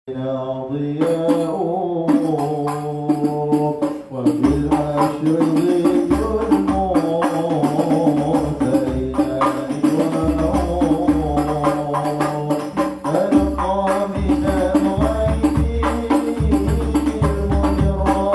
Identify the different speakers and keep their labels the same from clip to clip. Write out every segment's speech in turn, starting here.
Speaker 1: ضياء وبالعشر ظل الموت ألقى من الغيب المجرد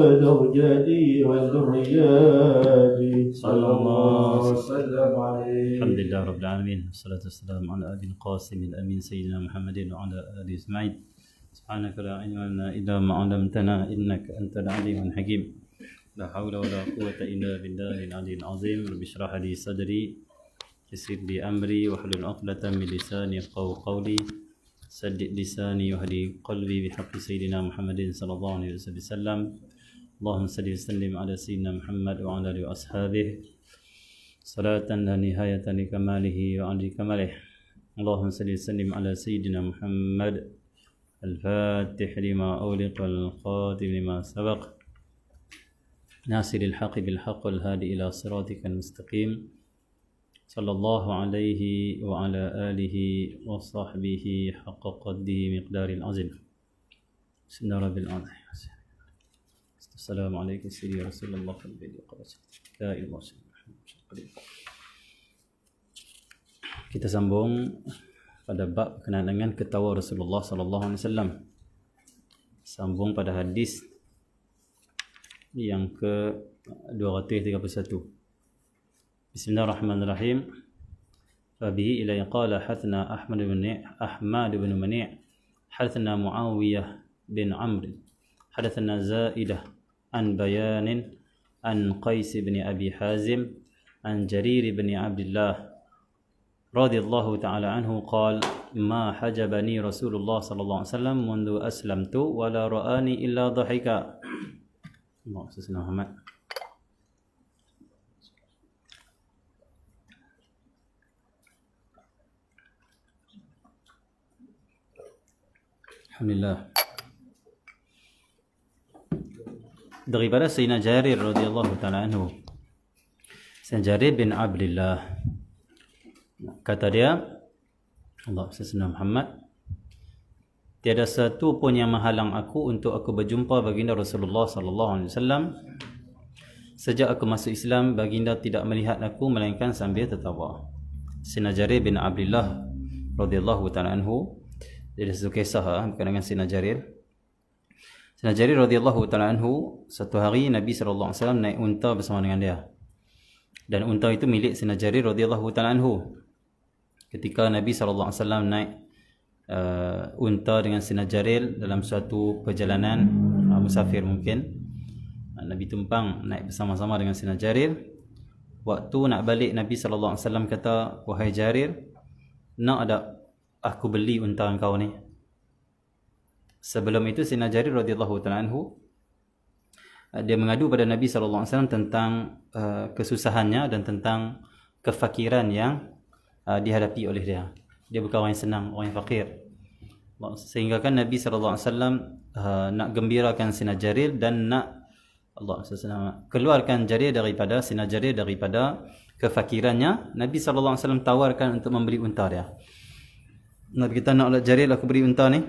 Speaker 1: وزوجته وذرياته
Speaker 2: صلى الله
Speaker 1: وسلم عليه.
Speaker 2: الحمد لله رب العالمين والصلاة والسلام على أبي القاسم الأمين سيدنا محمد وعلى آله أجمعين. سبحانك لا علم لنا إلا ما علمتنا إنك أنت العليم الحكيم. لا حول ولا قوة إلا بالله العلي العظيم. رب اشرح لي صدري يسر لي أمري واحلل عقدة من لساني يفقهوا قولي سدد لساني واهدي قلبي بحق سيدنا محمد صلى الله عليه وسلم. اللهم صل وسلم على سيدنا محمد وعلى آله وأصحابه صلاة لا نهاية لكماله وعلى كماله. اللهم صل وسلم على سيدنا محمد الفاتح لما أغلق والخاتم لما سبق ناصر الحق بالحق والهادي إلى صراطك المستقيم صلى الله عليه وعلى آله وصحبه حق قدره مقدار العظيم. بسم الله رب العالمين. السلام عليكم سيدي رسول الله لا إله إلا الله. Kita sambung pada bab berkenaan dengan ketawa Rasulullah sallallahu alaihi wasallam. Sambung pada hadis yang ke 231. Bismillahirrahmanirrahim. Fabihi ila qala hadathana Ahmad bin Mani' hadathana Muawiyah bin Amr hadathana Zaidah an Bayanin an Qais bin Abi Hazim an Jarir bin Abdullah radhiyallahu ta'ala anhu qala ma hajabani Rasulullah sallallahu alaihi wasallam mundu aslamtu wa la ra'ani illa dhahika. Allahumma salli ala Muhammad. Alhamdulillah. Daripada Sayyidina Jarir radhiyallahu ta'ala anhu. Sayyidina Jarir bin Abdullah kata dia, Allah sallallahu Muhammad, tiada satu pun yang menghalang aku untuk aku berjumpa baginda Rasulullah sallallahu alaihi wasallam. Sejak aku masuk Islam, baginda tidak melihat aku melainkan sambil tertawa. Sayyidina Jarir bin Abdullah radhiyallahu ta'ala anhu. Jadi satu kisah berkaitan dengan Sayyidina Jarir. Sayyidina Jarir radhiyallahu ta'ala anhu, satu hari Nabi sallallahu alaihi wasallam naik unta bersama dengan dia. Dan unta itu milik Sayyidina Jarir radhiyallahu ta'ala anhu. Ketika Nabi sallallahu alaihi wasallam naik unta dengan Sayyidina Jarir dalam suatu perjalanan musafir mungkin, Nabi tumpang naik bersama-sama dengan Sayyidina Jarir. Waktu nak balik, Nabi sallallahu alaihi wasallam kata, "Wahai Jarir, nak ada aku beli unta engkau ni?" Sebelum itu Sayyidina Jarir radhiyallahu ta'ala anhu, dia mengadu pada Nabi sallallahu alaihi wasallam tentang kesusahannya dan tentang kefakiran yang dihadapi oleh dia. Dia bukan orang yang senang, orang yang fakir. Sehingga kan Nabi sallallahu alaihi wasallam nak gembirakan Sayyidina Jarir dan nak keluarkan Jarir daripada Sayyidina Jarir daripada kefakirannya. Nabi sallallahu alaihi wasallam tawarkan untuk membeli unta dia. Nabi kita nak Jarir aku beri unta ni.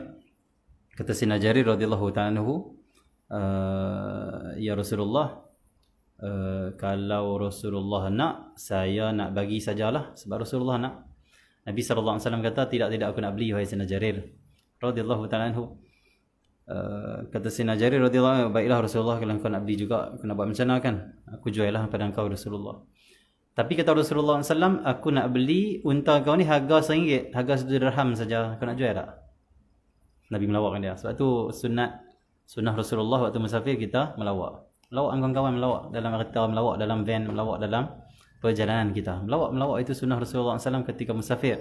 Speaker 2: Kata Sayyidina Jarir radhiyallahu ta'ala anhu, ya Rasulullah, kalau Rasulullah nak, saya nak bagi sajalah sebab Rasulullah nak. Nabi SAW kata, tidak aku nak beli wahai Sayyidina Jarir radhiyallahu ta'ala anhu. Kata Sayyidina Jarir radhiyallahu anhu, baiklah Rasulullah, kalau engkau nak beli juga, aku nak buat macam mana kan? Aku jual lah pada engkau Rasulullah. Tapi kata Rasulullah SAW, aku nak beli unta kau ni harga RM1, harga 1 dirham saja. Kau nak jual tak? Nabi melawakkan dia. Sebab tu sunnah Rasulullah waktu musafir kita melawak. Melawak dengan kawan, melawak dalam kereta, melawak dalam van, melawak dalam perjalanan kita. Melawak itu sunnah Rasulullah SAW ketika musafir.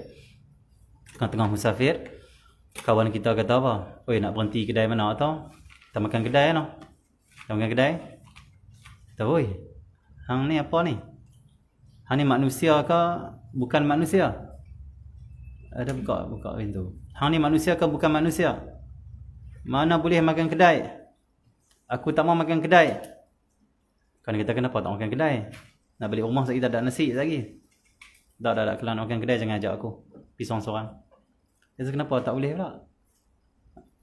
Speaker 2: Tengah-tengah musafir, kawan kita kata apa? Oi, nak berhenti kedai mana tau? Kita makan kedai no. Kita makan kedai. Kata, oi, hang ni apa ni? Hang ni manusia ke bukan manusia? Ada buka pintu. Hang ni manusia ke bukan manusia? Mana boleh makan kedai? Aku tak mau makan kedai. Kan kita kenapa tak makan kedai? Nak balik rumah kita tak ada nasi lagi. Tak. Kalau nak makan kedai jangan ajak aku. Pergi seorang-seorang. Jadi kenapa tak boleh pula?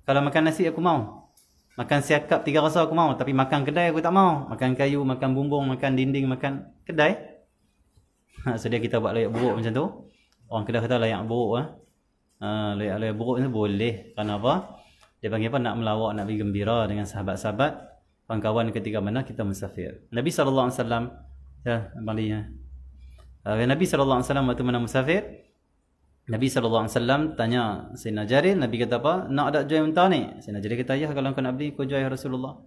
Speaker 2: Kalau makan nasi aku mau. Makan siakap 3 rasa aku mau. Tapi makan kedai aku tak mau. Makan kayu, makan bumbung, makan dinding, makan kedai. So dia kita buat layak buruk macam tu. Orang Kedah kata layak buruk. Layak buruk ni boleh. Kerana apa? Dia panggil apa? Nak melawak, nak bergembira dengan sahabat-sahabat, kawan-kawan ketika mana kita musafir. Nabi SAW, Nabi SAW waktu mana musafir, Nabi SAW tanya Sayyidina Jarir, Nabi kata apa? Nak ada jual unta ni? Sayyidina Jarir kata, ya, kalau kau nak beli, kau jual ya Rasulullah.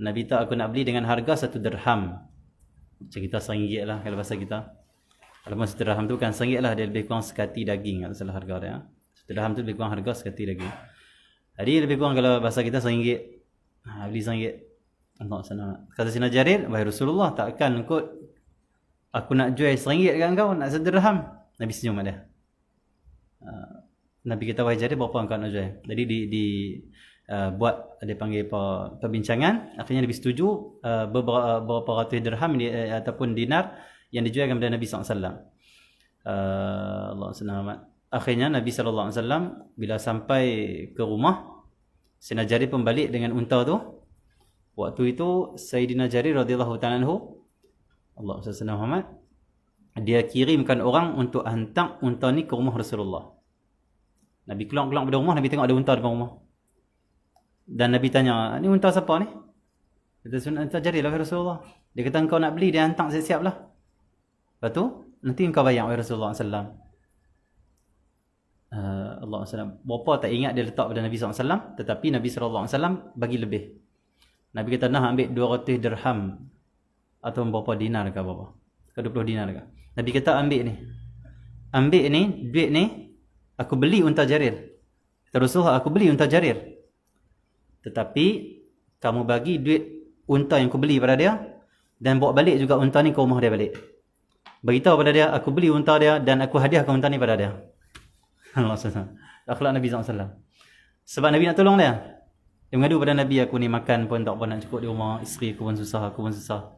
Speaker 2: Nabi tak, aku nak beli dengan harga 1 dirham. Macam kita RM1 lah kalau bahasa kita. Kalau masa 1 dirham tu kan RM1 lah, dia lebih kurang sekati daging, tak salah harga dia. 1 dirham tu lebih kurang harga sekati daging. Jadi lebih kurang kalau bahasa kita RM1. Beli RM1. Allah sana. Kata Sayyidina Jarir, wahai Rasulullah, takkan kot aku nak jual RM1 dekat kau, nak 1 dirham. Nabi senyum kat dia. Nabi kata, wahai Jarir, berapa engkau nak jual? Jadi buat dia panggil perbincangan. Akhirnya Nabi setuju beberapa ratus dirham ataupun dinar yang dijualkan kepada Nabi SAW. Allah SWT. Akhirnya Nabi SAW bila sampai ke rumah, Sayyidina Jarir pun balik dengan unta tu. Waktu itu Sayyidina Jarir radhiyallahu ta'ala anhu, Allah SWT, dia kirimkan orang untuk hantar unta ni ke rumah Rasulullah. Nabi keluar pada rumah, Nabi tengok ada unta depan rumah. Dan Nabi tanya, ni unta siapa ni? Kata, unta Jarir lah Rasulullah. Dia kata, engkau nak beli, dia hantar siap-siap lah. Lepas tu, nanti engkau bayar oleh Rasulullah SAW. Allah SWT. Berapa tak ingat dia letak pada Nabi SAW. Tetapi Nabi SAW bagi lebih. Nabi kata, nah ambil 200 dirham. Atau berapa dinar ke berapa? Ke 20 dinar ke? Nabi kata, ambil ni. Ambil ni, duit ni, aku beli unta Jarir. Kata Rasulullah, aku beli unta Jarir. Tetapi, kamu bagi duit unta yang aku beli pada dia. Dan bawa balik juga unta ni ke rumah dia balik. Beritahu pada dia, aku beli unta dia dan aku hadiahkan unta ni pada dia. Allah SWT. Akhlak Nabi SAW. Sebab Nabi nak tolong dia. Dia mengadu pada Nabi, aku ni makan pun tak apa nak cukup di rumah. Isteri aku pun susah, aku pun susah.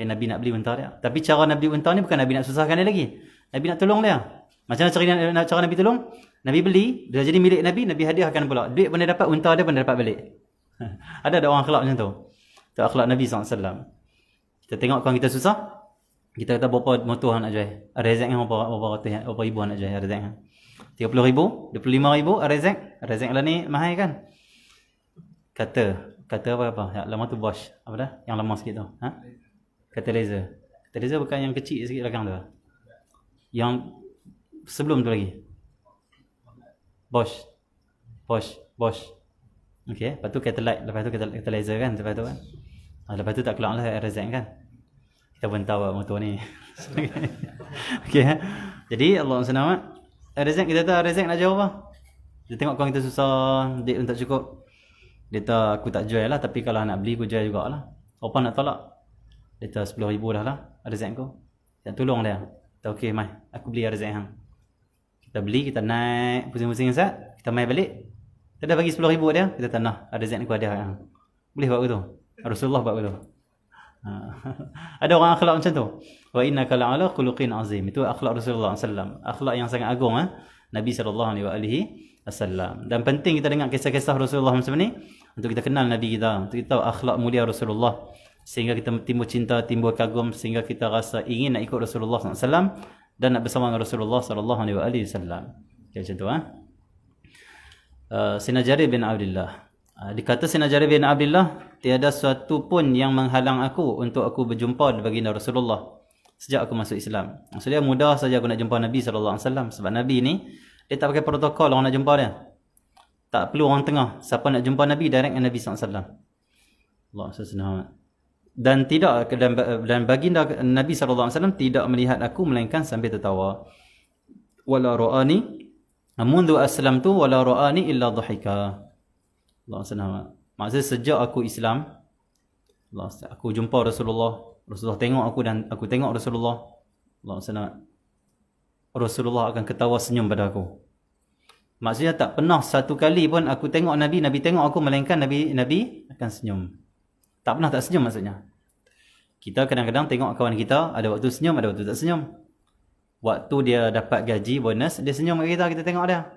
Speaker 2: Nabi nak beli unta dia. Tapi cara Nabi beli unta ni bukan Nabi nak susahkan dia lagi. Nabi nak tolong dia. Macam mana cara Nabi tolong? Nabi beli, dia jadi milik Nabi, Nabi hadiahkan pula. Duit pun dia dapat, unta dia pun dia dapat balik. Ada orang akhlak macam tu. Itu akhlak Nabi SAW. Kita tengok kawan kita susah, kita kata berapa motor nak jual. Rezek yang berapa ribu nak jual rezek. 30,000, 25,000 rezek lah ni mahal kan? Kata apa? Ya, lama tu Bosch. Apa dah? Yang lama sikit tu. Kata laser bukan yang kecil sikit belakang tu. Yang sebelum tu lagi. Bosch. Okey, lepas tu kata light, lepas tu kata laser kan, lepas tu kan. Lepas tu tak keluar lah RZ kan. Kita pun tahu motor ni. Okey. Jadi Allah SWT, RZ kita tahu RZ nak jawab apa? Dia tengok kawan kita susah, duit pun tak cukup. Dia tahu aku tak jual lah, tapi kalau nak beli aku jual jugalah. Apa nak tolak? Dia tahu 10,000 dah lah RZ aku. Kita tolong dia. Kita okey mai, aku beli RZ hang. Kita beli, kita naik pusing-pusing Ustaz, kita mai balik. Kita dah bagi 10,000 dia, kita tanah RZ aku ada hang. Boleh buat begitu? Rasulullah buat begitu. Ada orang akhlak macam tu. Wa innaka la'ala khuluqin azim. Itu akhlak Rasulullah SAW. Akhlak yang sangat agung Nabi SAW. Dan penting kita dengar kisah-kisah Rasulullah macam ni untuk kita kenal Nabi kita, untuk kita tahu akhlak mulia Rasulullah, sehingga kita timbul cinta, timbul kagum, sehingga kita rasa ingin nak ikut Rasulullah SAW dan nak bersama dengan Rasulullah sallallahu alaihi wasallam. Okay, macam tu Sayyidina Jarir bin Abdullah. Dikata Sayyidina Jarir bin Abdullah, tiada suatu pun yang menghalang aku untuk aku berjumpa baginda Rasulullah sejak aku masuk Islam. Maksudnya mudah saja aku nak jumpa Nabi sallallahu alaihi wasallam, sebab Nabi ni dia tak pakai protokol orang nak jumpa dia. Tak perlu orang tengah. Siapa nak jumpa Nabi, direct dengan Nabi sallallahu alaihi wasallam. Allah SWT. Dan tidak, dan baginda Nabi sallallahu alaihi wasallam tidak melihat aku melainkan sambil tertawa. Wala ra'ani mundu aslamtu wala ra'ani illa dhahika. Allah SWT. Maksudnya sejak aku Islam, aku jumpa Rasulullah tengok aku dan aku tengok Rasulullah. Allah SWT. Rasulullah akan ketawa senyum pada aku. Maksudnya tak pernah satu kali pun aku tengok Nabi tengok aku melainkan Nabi akan senyum. Tak pernah tak senyum maksudnya. Kita kadang-kadang tengok kawan kita, ada waktu senyum, ada waktu tak senyum. Waktu dia dapat gaji, bonus, dia senyum kat kita tengok dia.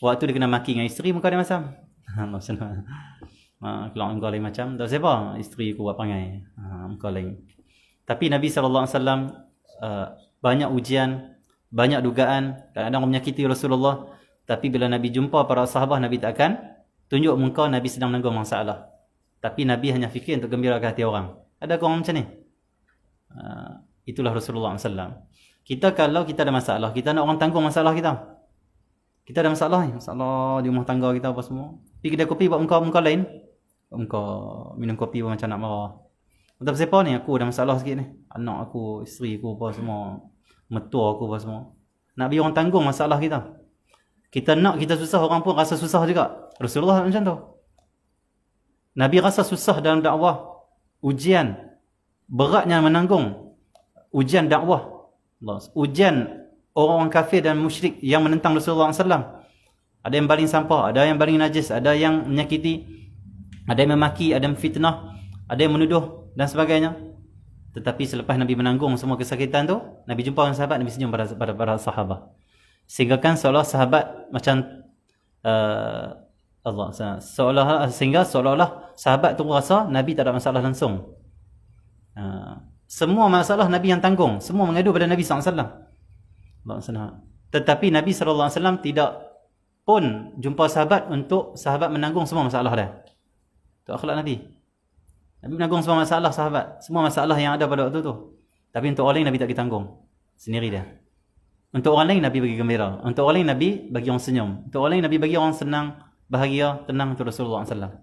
Speaker 2: Waktu dia kena maki dengan isteri, muka dia masam. Keluar muka lain macam, tak siapa, isteri aku buat perangai. Muka lain. Tapi Nabi SAW banyak ujian, banyak dugaan, kadang-kadang orang menyakiti Rasulullah. Tapi bila Nabi jumpa para sahabat, Nabi tak akan tunjuk muka Nabi sedang menanggung masalah. Tapi Nabi hanya fikir untuk gembirakan hati orang. Ada orang macam ni? Itulah Rasulullah SAW. Kita kalau kita ada masalah, kita nak orang tanggung masalah kita. Kita ada masalah ni, masalah di rumah tangga kita apa semua. Pergi kedai kopi buat muka lain. Muka minum kopi pun macam nak marah. Entah siapa ni, aku ada masalah sikit ni. Anak aku, isteri aku apa semua. Mertua aku apa semua. Nak bagi orang tanggung masalah kita. Kita nak kita susah, orang pun rasa susah juga. Rasulullah macam tu. Nabi rasa susah dalam dakwah. Ujian. Beratnya menanggung. Ujian dakwah. Ujian orang-orang kafir dan musyrik yang menentang Rasulullah SAW. Ada yang baling sampah, ada yang baling najis, ada yang menyakiti, ada yang memaki, ada yang fitnah, ada yang menuduh dan sebagainya. Tetapi selepas Nabi menanggung semua kesakitan tu, Nabi jumpa dengan sahabat, Nabi senyum pada para sahabat. Sehingga kan seolah sahabat macam seolah-olah sahabat tu rasa Nabi tak ada masalah langsung. Semua masalah Nabi yang tanggung, semua mengadu pada Nabi SAW. Tetapi Nabi SAW tidak pun jumpa sahabat untuk sahabat menanggung semua masalah dia. Itu akhlak Nabi. Nabi menanggung semua masalah sahabat, semua masalah yang ada pada waktu tu. Tapi untuk orang lain Nabi tak ditanggung, sendiri dia. Untuk orang lain Nabi bagi gembira, untuk orang lain Nabi bagi orang senyum, untuk orang lain Nabi bagi orang senang, bahagia, tenang untuk Rasulullah SAW.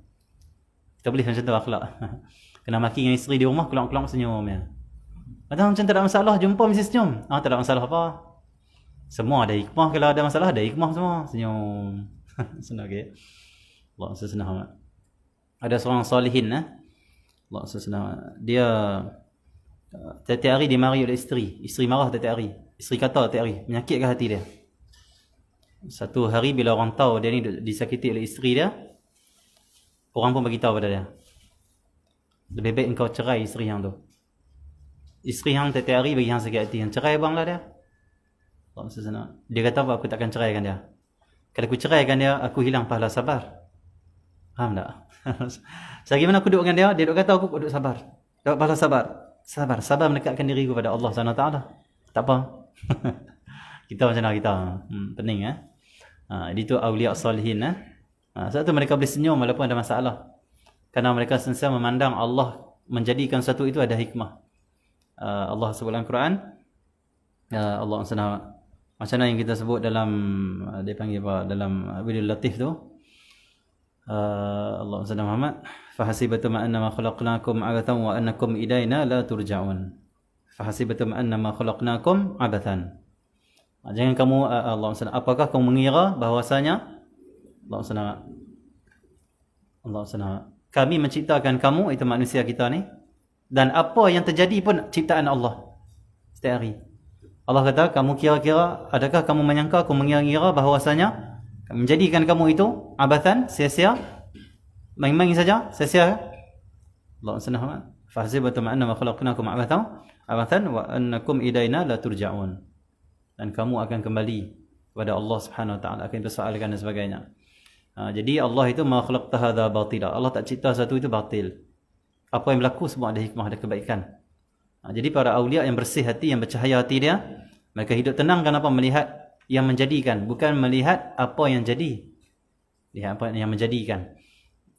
Speaker 2: Kita boleh macam tu akhlak. Kena maki dengan isteri di rumah, keluar-keluar senyum ya. Macam tak ada masalah, jumpa mesti senyum. Tak ada masalah apa. Semua ada hikmah, kalau ada masalah ada hikmah semua. Senyum. Senang ke? Allah senang amat. Ada seorang salihin Allah senang. Dia tiap-tiap hari dimarahi oleh isteri. Isteri marah tiap-tiap hari. Isteri kata tiap hari, menyakitkan hati dia. Satu hari bila orang tahu dia ni disakiti oleh isteri dia, orang pun bagi tahu pada dia. Lebih baik engkau cerai isteri yang tu. Isteri yang tiap-tiap hari bagi hang sakit hati, yang cerai banglah dia. Allah senang. Dia kata apa? Aku takkan ceraikan dia. Kalau aku ceraikan dia, aku hilang pahala sabar. Faham tak? Selagi mana aku duduk dengan dia duduk kata aku duduk sabar. Dapat pahala sabar. Sabar mendekatkan diri aku pada Allah SWT. Tak apa. Kita macam mana kita? Pening Jadi tu awliya salihin sebab tu mereka boleh senyum walaupun ada masalah. Kerana mereka sentiasa memandang Allah menjadikan sesuatu itu ada hikmah. Allah sebut dalam Quran, Allah SWT macam mana yang kita sebut dalam dia panggil apa, dalam Bil Latif tu, Allah SWT Muhammad, fahasibatum annama khalaqnakum abathan wa annakum ilaina la turja'un. Fahasibatum annama khalaqnakum abathan. Jangan kamu Allah SWT, apakah kamu mengira bahwasanya Allah SWT kami menciptakan kamu, itu manusia kita ni, dan apa yang terjadi pun ciptaan Allah setiap hari. Allah kata, kamu kira-kira, adakah kamu menyangka, aku mengira-ngira bahawasanya menjadikan kamu itu abathan, sia-sia, main-main saja, sia-sia. Allah SWT, fahasibatum annama khalaqnakum abathan wa annakum ilaina la turja'un. Dan kamu akan kembali kepada Allah Subhanahu Wa Taala, akan dipersoalkan dan sebagainya. Jadi Allah itu ma khalaqta hadza batila. Allah tak cipta satu itu batil. Apa yang berlaku semua ada hikmah, ada kebaikan. Jadi para awliya yang bersih hati, yang bercahaya hati dia, Mereka hidup tenang kenapa? Melihat yang menjadikan, bukan melihat apa yang jadi. Lihat apa yang menjadikan.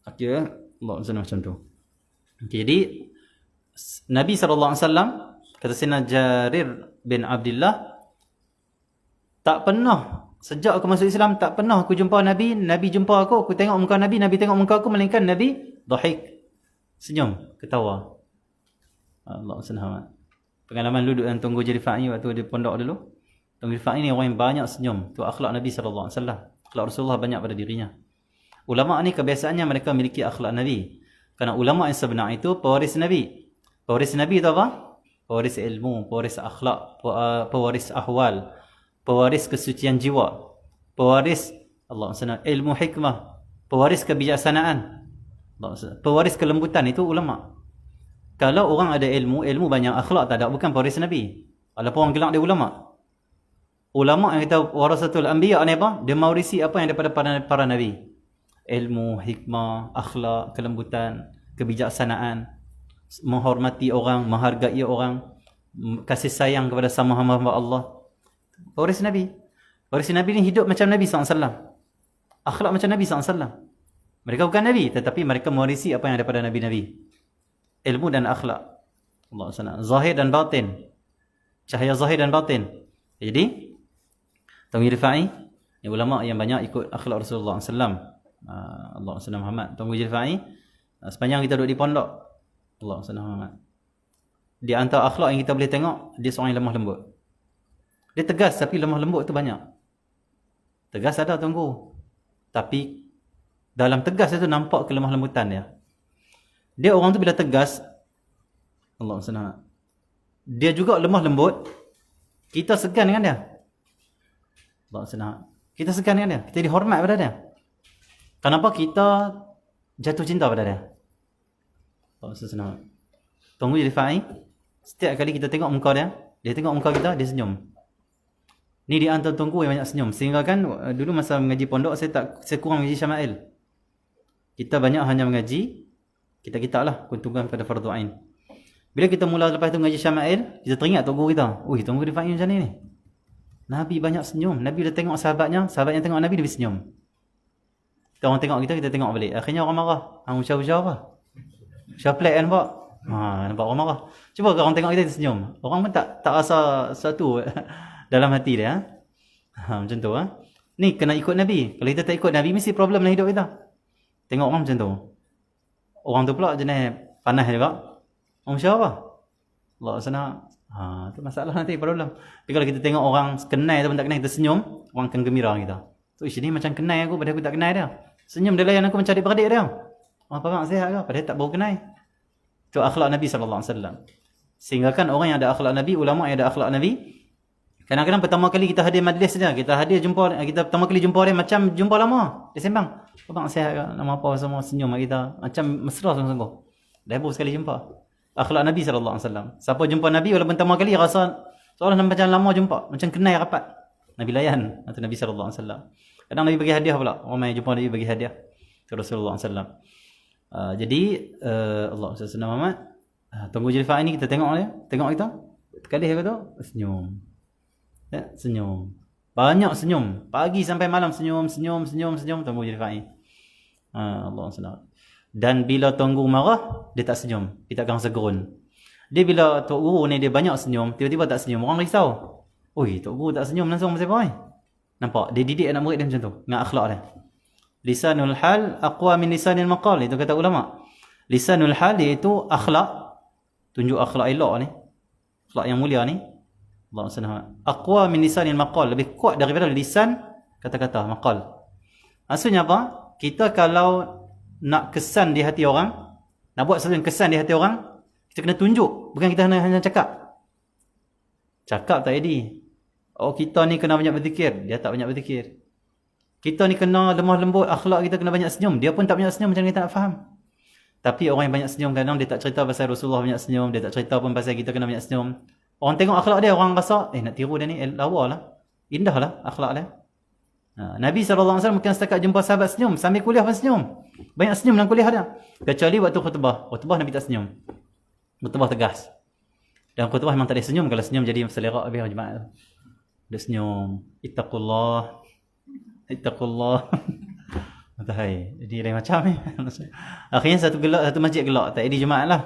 Speaker 2: Okey, Allah macam tu. Okay, jadi Nabi SAW, kata Sayyidina Jarir bin Abdullah, tak pernah, sejak aku masuk Islam, tak pernah aku jumpa Nabi, Nabi jumpa aku tengok muka Nabi, Nabi tengok muka aku, melainkan Nabi dhahik, senyum, ketawa. Allah SWT. Pengalaman dulu dan Tunku Jarifa'i waktu di pondok dulu, Tunku Jarifa'i ni orang yang banyak senyum. Tu akhlak Nabi SAW. Akhlak Rasulullah banyak pada dirinya. Ulama' ni kebiasaannya mereka memiliki akhlak Nabi. Kerana ulama' yang sebenar itu pewaris Nabi. Pewaris Nabi itu apa? Pewaris ilmu, pewaris akhlak, pewaris ahwal, pewaris kesucian jiwa, pewaris Allah SWT, ilmu hikmah, pewaris kebijaksanaan, pewaris kelembutan. Itu ulama'. Kalau orang ada ilmu banyak, akhlak tak ada, bukan pewaris Nabi. Walaupun orang gelak dia ulama'. Ulama' yang kita warasatul anbiya ni apa? Dia mewarisi apa yang daripada para nabi. Ilmu, hikmah, akhlak, kelembutan, kebijaksanaan, menghormati orang, menghargai orang, kasih sayang kepada sama hamba-hamba Allah. Waris Nabi. Waris Nabi ni hidup macam Nabi SAW. Akhlak macam Nabi SAW. Mereka bukan Nabi, tetapi mereka mewarisi apa yang daripada Nabi-Nabi. Ilmu dan akhlak. Allah SWT. Zahir dan batin. Cahaya zahir dan batin. Jadi, Tunku Jarifa'i, ulama' yang banyak ikut akhlak Rasulullah SAW. Allah SWT Muhammad. Tunku Jarifa'i, sepanjang kita duduk di pondok, Allah SWT Muhammad, di antara akhlak yang kita boleh tengok, dia seorang yang lemah lembut. Dia tegas tapi lemah lembut tu banyak. Tegas ada Tunku, tapi dalam tegas itu nampak kelemah lembutan dia. Dia orang tu bila tegas, Allah SWT, dia juga lemah lembut. Kita segan dengan dia. Allah SWT, kita segan dengan dia. Kita dihormat pada dia. Kenapa? Kita jatuh cinta pada dia. Allah SWT. Tunku Jarifa'i, setiap kali kita tengok muka dia, dia tengok muka kita, dia senyum. Ni di antara Tunku yang banyak senyum. Sehingga kan dulu masa mengaji pondok, saya kurang mengaji Syama'il. Kita banyak hanya mengaji kita lah, keuntungan pada fardu ain. Bila kita mula lepas tu mengaji Syama'il, kita teringat tok guru kita. Tunku Jarifa'i macam ni. Nabi banyak senyum. Nabi dah tengok sahabatnya tengok Nabi, dia senyum. Kita orang tengok kita tengok balik. Akhirnya orang marah. Ucap-ucap apa? Ucap pelik kan Pak? Nampak orang marah. Cuba orang tengok kita senyum. Orang pun tak rasa sesuatu dalam hati dia. Macam tu. Ni kena ikut Nabi. Kalau kita tak ikut Nabi, mesti problem dalam hidup kita. Tengok orang macam tu. Orang tu pula jenis panas juga. Orang macam apa? Allah SWT. Tu masalah nanti, problem. Tapi kalau kita tengok orang kenal ataupun tak kenal, kita senyum, orang akan gembira kita. So isu ni macam kenal aku, padahal aku tak kenal dia. Senyum dia layan aku macam adik-beradik dia. Orang pegang sihat ke? Padahal tak baru kenal. Itu akhlak Nabi SAW. Sehingga kan orang yang ada akhlak Nabi, ulama yang ada akhlak Nabi, kadang-kadang pertama kali kita hadir majlis saja, kita pertama kali jumpa dia macam jumpa lama. Dia sembang, pegang sihat ke? Nama apa semua, senyum kat kita. Macam mesra sungguh-sungguh. Dah baru sekali jumpa. Akhlak Nabi SAW. Siapa jumpa Nabi walaupun pertama kali rasa seolah macam lama jumpa, macam kenal rapat. Nabi layan atau Nabi SAW. Kadang Nabi bagi hadiah pula. Orang yang jumpa Nabi bagi hadiah ke Rasulullah SAW. Jadi Allah SWT Muhammad, Tunku Jarifa'i ni kita tengok dia, tengok kita, kali aku tu senyum. Ya, senyum. Banyak senyum. Pagi sampai malam senyum Tunku Jarifa'i. Allah SWT. Dan bila Tunku marah, dia tak senyum. Dia tak rasa gerun. Dia bila Tok Guru ni dia banyak senyum, tiba-tiba tak senyum, orang risau. Oi, Tok Guru tak senyum langsung macam apa? Nampak? Dia didik anak murid dia macam tu, dengan akhlak dia. Lisanul hal aqwa min lisanil maqal, itu kata ulama. Lisanul hal iaitu akhlak, tunjuk akhlak elok ni, akhlak yang mulia ni. Allah SWT. Aqwa min lisanil maqal, lebih kuat daripada lisan kata-kata maqal. Maksudnya apa? Kita kalau nak kesan di hati orang, nak buat sesuatu yang kesan di hati orang, kita kena tunjuk, bukan kita hanya cakap. Cakap tak jadi. Oh, kita ni kena banyak berzikir, dia tak banyak berzikir. Kita ni kena lemah lembut, akhlak kita kena banyak senyum, dia pun tak banyak senyum, macam mana kita nak faham? Tapi orang yang banyak senyum kadang dia tak cerita pasal Rasulullah banyak senyum, dia tak cerita pun pasal kita kena banyak senyum. Orang tengok akhlak dia, orang rasa nak tiru dia ni, lawa lah, indah lah akhlak dia. Nabi SAW bukan setakat jumpa sahabat senyum, sambil kuliah pun senyum. Banyak senyum dalam kuliah dia. Kecuali waktu khutbah Nabi tak senyum. Khutbah tegas. Dan khutbah memang tak ada senyum, kalau senyum jadi selera habis jemaah tu. Dia senyum. Ittaqullah. Ittaqullah. Matahai. Jadi lain macam ni. Akhirnya satu masjid gelak. Tak ada Jumaat lah.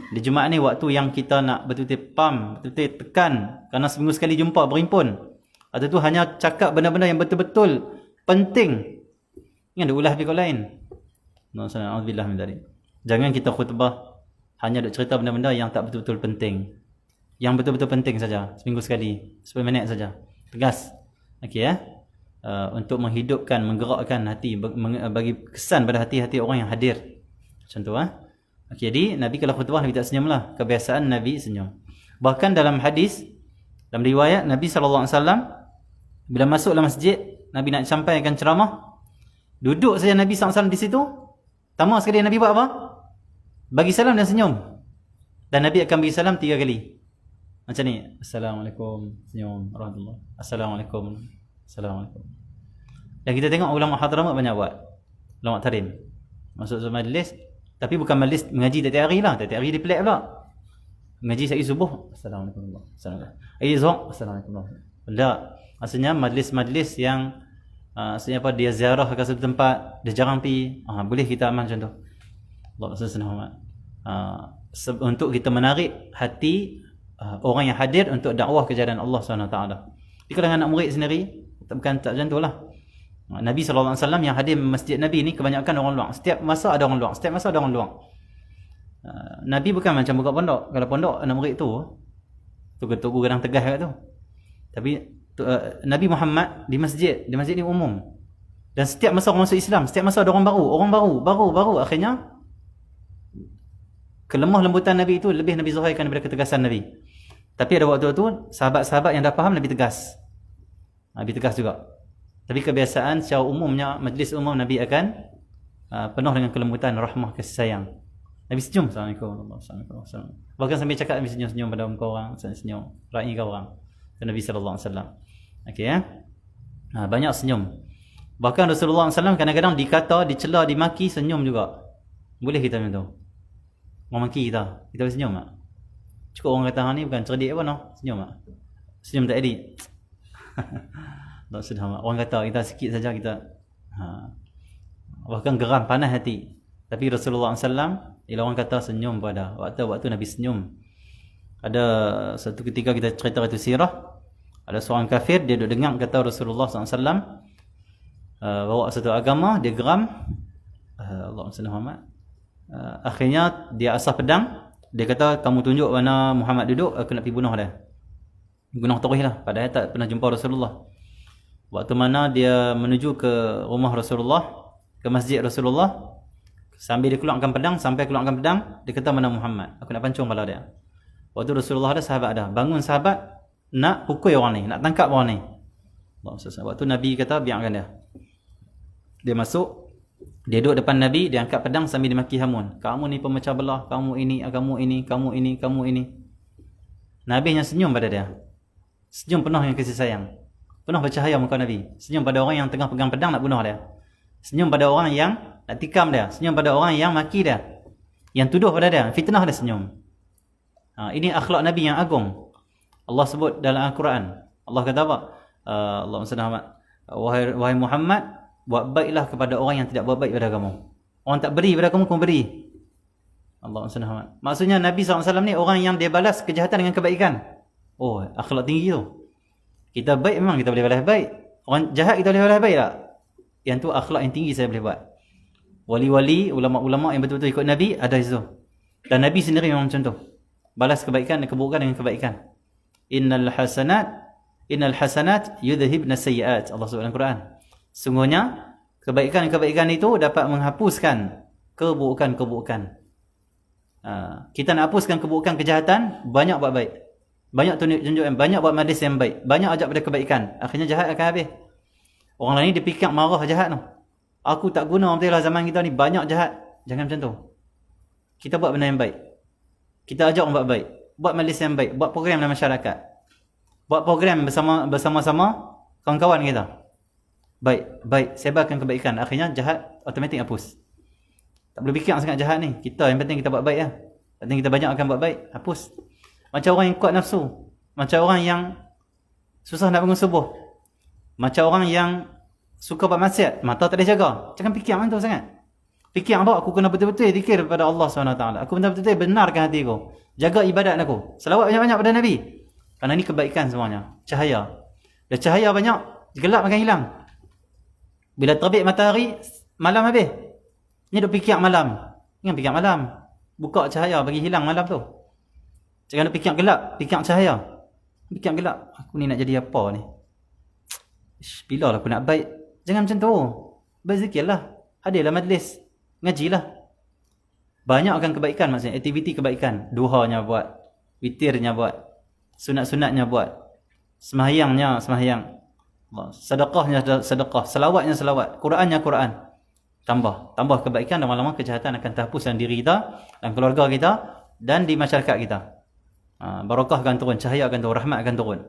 Speaker 2: Di Jumaat ni waktu yang kita nak betul-betul pam, betul-betul tekan. Kerana seminggu sekali jumpa, berhimpun. Atau tu hanya cakap benda-benda yang betul-betul penting. Ingat ada ulah pihak lain. Na'udzubillah min dzalik. Jangan kita khutbah hanya duk cerita benda-benda yang tak betul-betul penting. Yang betul-betul penting saja, seminggu sekali, 10 minit saja. Tegas. Okey ya. Untuk menghidupkan, menggerakkan hati, bagi kesan pada hati-hati orang yang hadir. Macam tu Okey, jadi Nabi kalau khutbah Nabi tak senyumlah. Kebiasaan Nabi senyum. Bahkan dalam hadis, dalam riwayat Nabi SAW bila masuk dalam masjid, Nabi nak sampaikan ceramah, duduk saja Nabi SAW di situ. Pertama sekali Nabi buat apa? Bagi salam dan senyum. Dan Nabi akan bagi salam 3 kali. Macam ni. Assalamualaikum. Senyum. Rahmatullah. Assalamualaikum. Assalamualaikum. Dan kita tengok ulama Hadramaut banyak buat. Ulama Tarim. Masuk majlis. Tapi bukan majlis mengaji tiap-tiap hari lah. Tiap-tiap hari dia pelik pula. Mengaji sehari subuh. Assalamualaikum. Assalamualaikum. Hari zuhur. Assalamualaikum. Tak. Maksudnya majlis-majlis yang maksudnya apa, dia ziarah ke satu tempat, dia jarang pergi. Boleh kita amal macam tu. Allah SWT. Untuk kita menarik hati orang yang hadir untuk dakwah ke jalan Allah SWT. Jadi kalau anak murid sendiri, bukan tak macam tu lah. Nabi SAW yang hadir masjid Nabi ni kebanyakan orang luar. Setiap masa ada orang luar. Setiap masa ada orang luar. Nabi bukan macam buka pondok. Kalau pondok anak murid tu ketuk guru kadang tegas kat tu. Tapi Nabi Muhammad di masjid ni umum. Dan setiap masa orang masuk Islam, setiap masa ada orang baru. Akhirnya kelemah lembutan Nabi itu lebih Nabi zahirkan daripada ketegasan Nabi. Tapi ada waktu tu sahabat-sahabat yang dah faham Nabi tegas. Nabi tegas juga. Tapi kebiasaan secara umumnya majlis umum Nabi akan penuh dengan kelembutan, rahmah, kasih sayang. Nabi senyum. Assalamualaikum. Bahkan sambil cakap Nabi senyum-senyum pada muka orang, senyum raih ke orang. Nabi sallallahu alaihi wasallam. Okey ya. Banyak senyum. Bahkan Rasulullah SAW kadang-kadang dikata, dicela, dimaki, senyum juga. Boleh kita macam tu. Orang maki kita boleh senyum tak? Cukup orang kata ni bukan cerdik apa no? Senyum tak? Senyum tak edit. Tak sedar. Orang kata kita sikit saja kita bahkan geram, panas hati. Tapi Rasulullah SAW, bila orang kata senyum pada waktu Nabi senyum. Ada satu ketika kita cerita itu sirah, ada seorang kafir, dia duduk dengar kata Rasulullah SAW bawa satu agama, dia geram. Allahumma salli Muhammad. Akhirnya dia asah pedang. Dia kata, kamu tunjuk mana Muhammad duduk, aku nak pergi bunuh dia. Bunuh terus lah. Padahal tak pernah jumpa Rasulullah. Waktu mana dia menuju ke rumah Rasulullah, ke masjid Rasulullah, sambil dia keluarkan pedang, sampai keluarkan pedang, dia kata, mana Muhammad, aku nak pancung kepala dia. Waktu Rasulullah ada, sahabat ada. Bangun sahabat, nak pukul orang ni, nak tangkap orang ni. Waktu Nabi kata, biarkan dia. Dia masuk, dia duduk depan Nabi, dia angkat pedang sambil dimaki hamun. Kamu ni pemecah belah, kamu ini, kamu ini, kamu ini, kamu ini. Nabi hanya senyum pada dia. Senyum penuh dengan kasih sayang. Penuh bercahaya muka Nabi. Senyum pada orang yang tengah pegang pedang nak bunuh dia. Senyum pada orang yang nak tikam dia. Senyum pada orang yang maki dia. Yang tuduh pada dia, fitnah dia, senyum. Ini akhlak Nabi yang agung. Allah sebut dalam Al-Quran. Allah kata apa? Allahumma salli Muhammad. Wahai Muhammad, buat baiklah kepada orang yang tidak buat baik pada kamu. Orang tak beri pada kamu, kamu beri. Allahumma salli Muhammad. Maksudnya Nabi SAW ni orang yang dia balas kejahatan dengan kebaikan. Oh, akhlak tinggi tu. Kita baik memang kita boleh balas baik. Orang jahat kita boleh balas baik tak? Yang tu akhlak yang tinggi saya boleh buat. Wali-wali, ulama-ulama yang betul-betul ikut Nabi ada di situ. Dan Nabi sendiri memang macam tu. Balas kebaikan dan keburukan dengan kebaikan. Innal hasanat yudhibna sayyi'at. Allah sebut dalam Quran. Sungguhnya kebaikan-kebaikan itu dapat menghapuskan keburukan-keburukan. Kita nak hapuskan keburukan, kejahatan, banyak buat baik. Banyak tunjuk yang banyak buat majlis yang baik. Banyak ajak pada kebaikan. Akhirnya jahat akan habis. Orang lain dia fikir marah jahat tu. Aku tak guna betul lah zaman kita ni, banyak jahat. Jangan macam tu. Kita buat benda yang baik. Kita ajak orang buat baik. Buat majlis yang baik. Buat program dalam masyarakat. Buat program bersama-sama kawan-kawan kita. Baik. Sebarkan kebaikan. Akhirnya jahat automatik hapus. Tak perlu fikir sangat jahat ni. Kita yang penting kita buat baik lah. Penting kita banyak akan buat baik. Hapus. Macam orang yang kuat nafsu. Macam orang yang Susah nak bangun subuh. Macam orang yang suka buat maksiat, mata tak boleh jaga. Jangan fikir macam tu sangat. Fikir apa? Aku kena betul-betul zikir kepada Allah SWT. Aku betul-betul benarkan hati aku. Jaga ibadat aku. Selawat banyak-banyak pada Nabi. Kerana ini kebaikan semuanya. Cahaya. Dah cahaya banyak, gelap akan hilang. Bila terbit matahari, malam habis. Ni duk fikir malam. Jangan fikir malam. Buka cahaya bagi hilang malam tu. Jangan duk fikir gelap, fikir cahaya. Fikir gelap. Aku ni nak jadi apa ni? Bila lah aku nak baik? Jangan macam tu. Berzikirlah. Hadirlah majlis. Ngajilah. Banyakkan kebaikan maksudnya. Aktiviti kebaikan. Duhanya buat. Witirnya buat. Sunat-sunatnya buat. Semahyangnya semahyang. Sedekahnya sedekah. Selawatnya selawat. Qurannya Quran. Tambah kebaikan dan lama-lama kejahatan akan terhapus dalam diri kita, dalam keluarga kita dan di masyarakat kita. Barakah akan turun, cahaya akan turun, rahmat akan turun.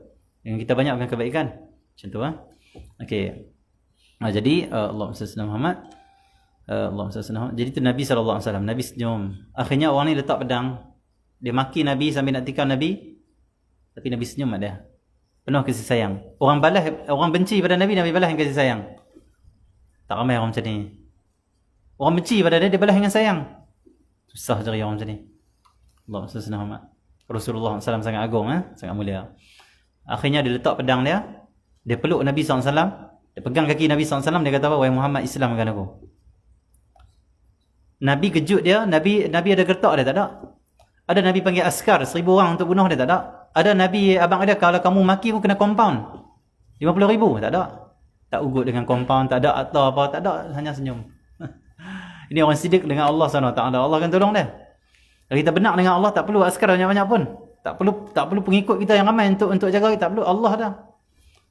Speaker 2: Dengan kita banyakkan kebaikan. Macam tu Okey. Jadi Allahumma salli ala Muhammad. Allahumma salli ala Muhammad. Jadi tu Nabi SAW, Nabi senyum. Akhirnya orang ni letak pedang. Dia maki Nabi sambil nak tikam Nabi. Tapi Nabi senyum kat dia. Penuh kasih sayang. Orang benci pada Nabi, Nabi balas dengan kasih sayang. Tak ramai orang macam ni. Orang benci pada dia balas dengan sayang. Susah cari orang macam ni. Allahumma salli ala Muhammad. Rasulullah SAW sangat agung, sangat mulia. Akhirnya dia letak pedang dia. Dia peluk Nabi SAW. Dia pegang kaki Nabi SAW. Dia kata apa? Wahai Muhammad, Islamkan aku. Nabi kejut dia. Nabi ada gertak dia? Tak ada. Ada Nabi panggil askar 1,000 orang untuk bunuh dia? Tak ada. Ada Nabi abang dia, kalau kamu maki pun kena compound 50,000? Tak ada. Tak ugut dengan compound. Tak ada atau apa. Tak ada. Hanya senyum. Ini orang sidik dengan Allah SWT. Allah akan tolong dia. Kalau kita benar dengan Allah, tak perlu askar banyak-banyak pun. Tak perlu pengikut kita yang ramai untuk jaga kita. Tak perlu. Allah dah.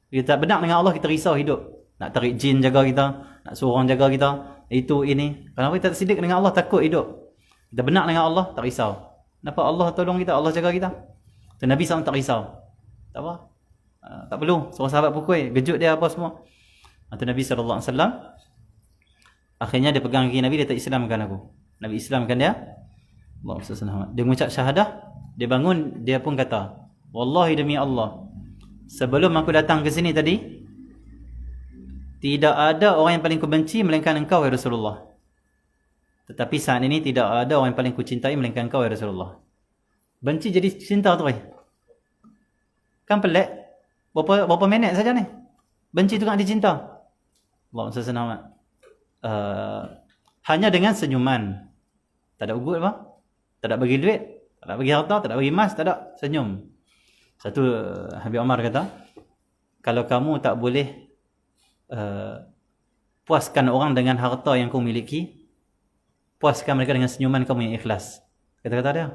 Speaker 2: Kita tak benar dengan Allah, kita risau hidup. Nak tarik jin jaga kita. Nak suruh orang jaga kita. Itu, ini. Kenapa kita tak sidik dengan Allah, takut hidup. Kita benar dengan Allah, tak risau. Kenapa Allah tolong kita, Allah jaga kita. So, Nabi SAW tak risau. Tak apa. Tak perlu. Suruh sahabat pukul. Gejut dia apa semua. Atau Nabi SAW. Akhirnya dia pegang kaki Nabi, dia tak Islamkan aku. Nabi Islamkan dia. Allahumma salli ala Muhammad. Dia mengucap syahadah, dia bangun, dia pun kata, wallahi demi Allah, sebelum aku datang ke sini tadi, tidak ada orang yang paling kubenci melainkan engkau, ya Rasulullah. Tetapi saat ini tidak ada orang yang paling kucintai melainkan engkau, ya Rasulullah. Benci jadi cinta tu. Kan pelik. Berapa minit saja ni. Benci tu kan dia cinta. Allahumma salli ala Muhammad. Hanya dengan senyuman. Tak ada ugut apa? Tak ada bagi duit, tak ada bagi harta, tak ada bagi emas, tak ada. Senyum. Satu Habib Omar kata, kalau kamu tak boleh puaskan orang dengan harta yang kau miliki, puaskan mereka dengan senyuman kamu yang ikhlas. Kata-kata dia.